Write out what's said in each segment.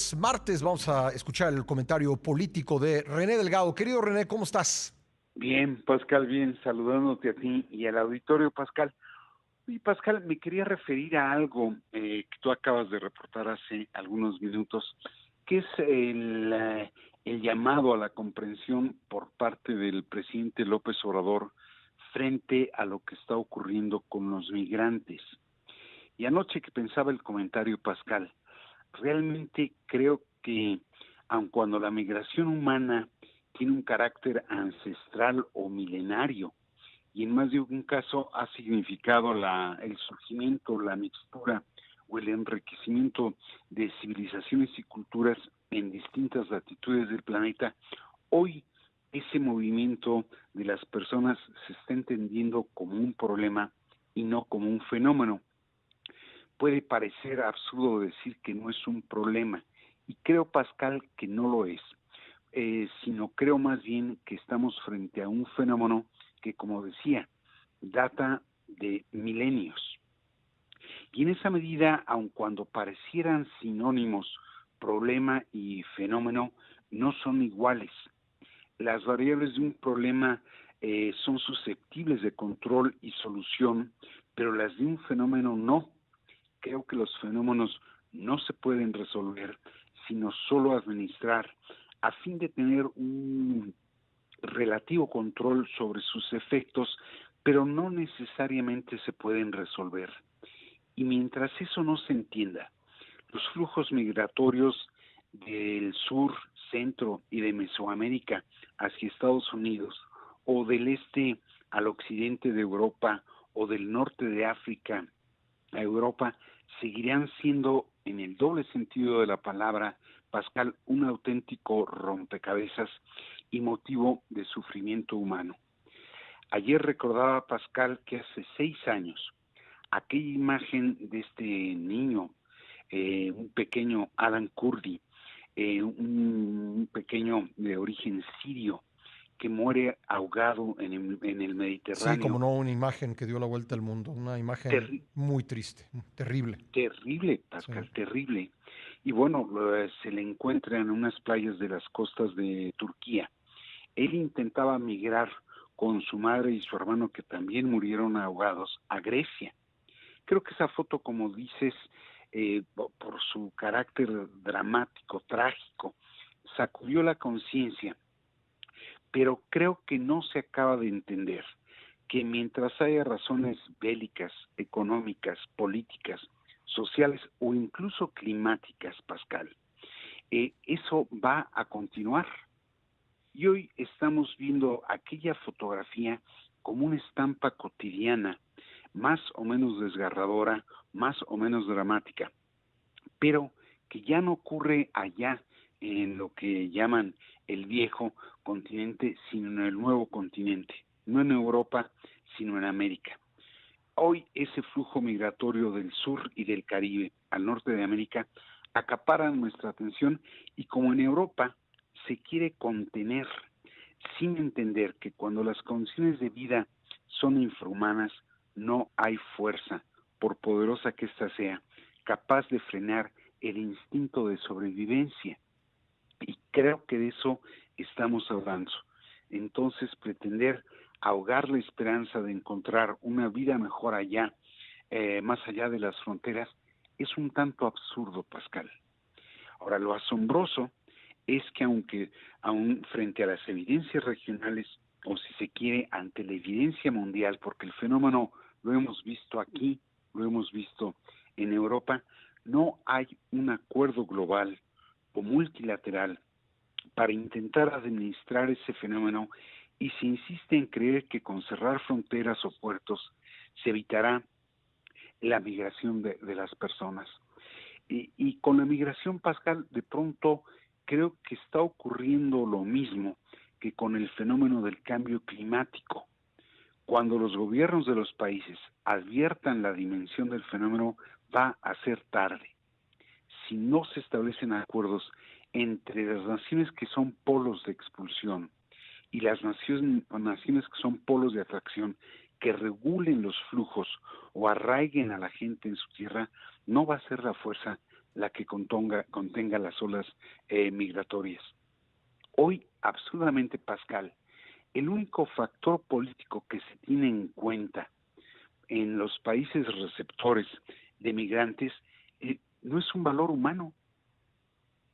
Es martes, vamos a escuchar el comentario político de René Delgado. Querido René, ¿cómo estás? Bien, Pascal, bien, saludándote a ti y al auditorio, Pascal. Y Pascal, me quería referir a algo que tú acabas de reportar hace algunos minutos, que es el llamado a la comprensión por parte del presidente López Obrador frente a lo que está ocurriendo con los migrantes. Y anoche que pensaba el comentario, Pascal, realmente creo que aun cuando la migración humana tiene un carácter ancestral o milenario, y en más de un caso ha significado el surgimiento, la mixtura o el enriquecimiento de civilizaciones y culturas en distintas latitudes del planeta, hoy ese movimiento de las personas se está entendiendo como un problema y no como un fenómeno. Puede parecer absurdo decir que no es un problema, y creo, Pascal, que no lo es, sino creo más bien que estamos frente a un fenómeno que, como decía, data de milenios. Y en esa medida, aun cuando parecieran sinónimos, problema y fenómeno no son iguales. Las variables de un problema son susceptibles de control y solución, pero las de un fenómeno no. Creo que los fenómenos no se pueden resolver, sino solo administrar, a fin de tener un relativo control sobre sus efectos, pero no necesariamente se pueden resolver. Y mientras eso no se entienda, los flujos migratorios del sur, centro y de Mesoamérica hacia Estados Unidos, o del este al occidente de Europa, o del norte de África a Europa, seguirán siendo, en el doble sentido de la palabra, Pascal, un auténtico rompecabezas y motivo de sufrimiento humano. Ayer recordaba, Pascal, que hace 6 años, aquella imagen de este niño, un pequeño Alan Kurdi, un pequeño de origen sirio, que muere ahogado en el Sí, como Mediterráneo. no, una imagen que dio la vuelta al mundo, una imagen muy triste, terrible. Terrible, Sí. Pascal, terrible. Y bueno, se le encuentra en unas playas de las costas de Turquía. Él intentaba migrar con su madre y su hermano, que también murieron ahogados, a Grecia. Creo que esa foto, como dices, por su carácter dramático, trágico, sacudió la conciencia, pero creo que no se acaba de entender que mientras haya razones bélicas, económicas, políticas, sociales o incluso climáticas, Pascal, eso va a continuar. Y hoy estamos viendo aquella fotografía como una estampa cotidiana, más o menos desgarradora, más o menos dramática, pero que ya no ocurre allá en lo que llaman el viejo continente, sino en el nuevo continente, no en Europa, sino en América. Hoy ese flujo migratorio del sur y del Caribe al norte de América acapara nuestra atención, y como en Europa se quiere contener, sin entender que cuando las condiciones de vida son infrahumanas, no hay fuerza, por poderosa que ésta sea, capaz de frenar el instinto de sobrevivencia. Y creo que de eso estamos hablando. Entonces, pretender ahogar la esperanza de encontrar una vida mejor allá, más allá de las fronteras, es un tanto absurdo, Pascal. Ahora, lo asombroso es que aún frente a las evidencias regionales, o si se quiere, ante la evidencia mundial, porque el fenómeno lo hemos visto aquí, lo hemos visto en Europa, no hay un acuerdo global o multilateral para intentar administrar ese fenómeno, y se insiste en creer que con cerrar fronteras o puertos se evitará la migración de las personas. Y con la migración, Pascal, de pronto creo que está ocurriendo lo mismo que con el fenómeno del cambio climático. Cuando los gobiernos de los países adviertan la dimensión del fenómeno, va a ser tarde. Si no se establecen acuerdos entre las naciones que son polos de expulsión y las naciones que son polos de atracción, que regulen los flujos o arraiguen a la gente en su tierra, no va a ser la fuerza la que contenga las olas migratorias. Hoy, absolutamente, Pascal, el único factor político que se tiene en cuenta en los países receptores de migrantes no es un valor humano,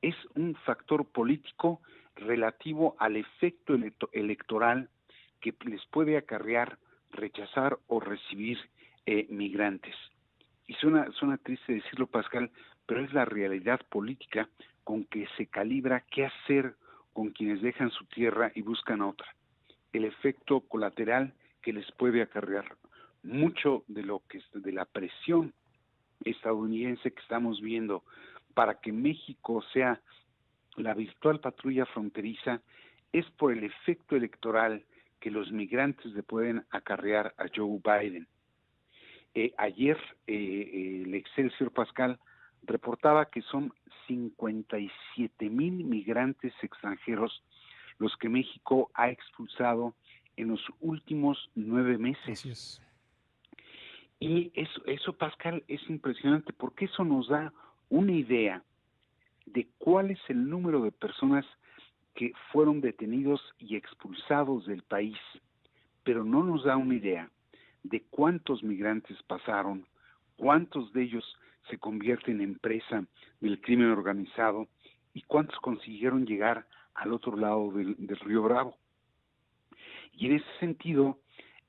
es un factor político relativo al efecto electoral que les puede acarrear rechazar o recibir migrantes. Y suena triste decirlo, Pascal, pero es la realidad política con que se calibra qué hacer con quienes dejan su tierra y buscan otra. El efecto colateral que les puede acarrear. Mucho de la presión estadounidense que estamos viendo para que México sea la virtual patrulla fronteriza es por el efecto electoral que los migrantes le pueden acarrear a Joe Biden. Ayer el Excelsior, Pascal, reportaba que son 57,000 migrantes extranjeros los que México ha expulsado en los últimos 9 meses. Así es. Y eso, Pascal, es impresionante porque eso nos da una idea de cuál es el número de personas que fueron detenidos y expulsados del país, pero no nos da una idea de cuántos migrantes pasaron, cuántos de ellos se convierten en presa del crimen organizado y cuántos consiguieron llegar al otro lado del Río Bravo. Y en ese sentido,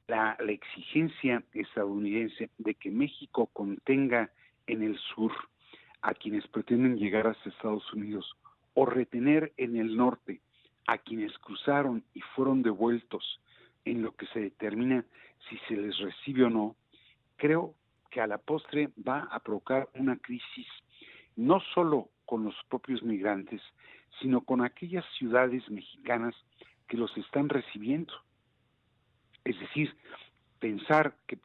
la exigencia estadounidense de que México contenga en el sur a quienes pretenden llegar hacia Estados Unidos o retener en el norte a quienes cruzaron y fueron devueltos en lo que se determina si se les recibe o no, creo que a la postre va a provocar una crisis no solo con los propios migrantes, sino con aquellas ciudades mexicanas que los están recibiendo. Es decir, pensar que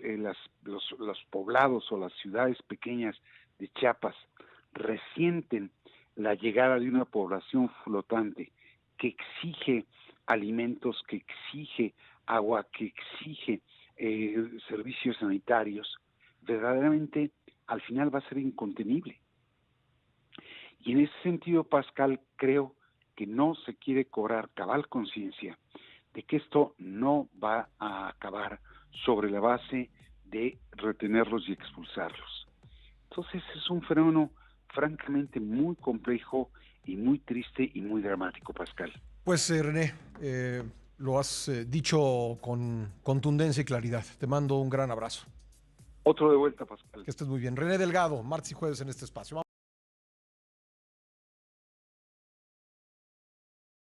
los poblados o las ciudades pequeñas de Chiapas resienten la llegada de una población flotante que exige alimentos, que exige agua, que exige servicios sanitarios, verdaderamente al final va a ser incontenible. Y en ese sentido, Pascal, creo que no se quiere cobrar cabal conciencia de que esto no va a acabar sobre la base de retenerlos y expulsarlos. Entonces es un fenómeno francamente muy complejo y muy triste y muy dramático, Pascal. Pues René, lo has dicho con contundencia y claridad. Te mando un gran abrazo. Otro de vuelta, Pascal. Que estés muy bien. René Delgado, martes y jueves en este espacio.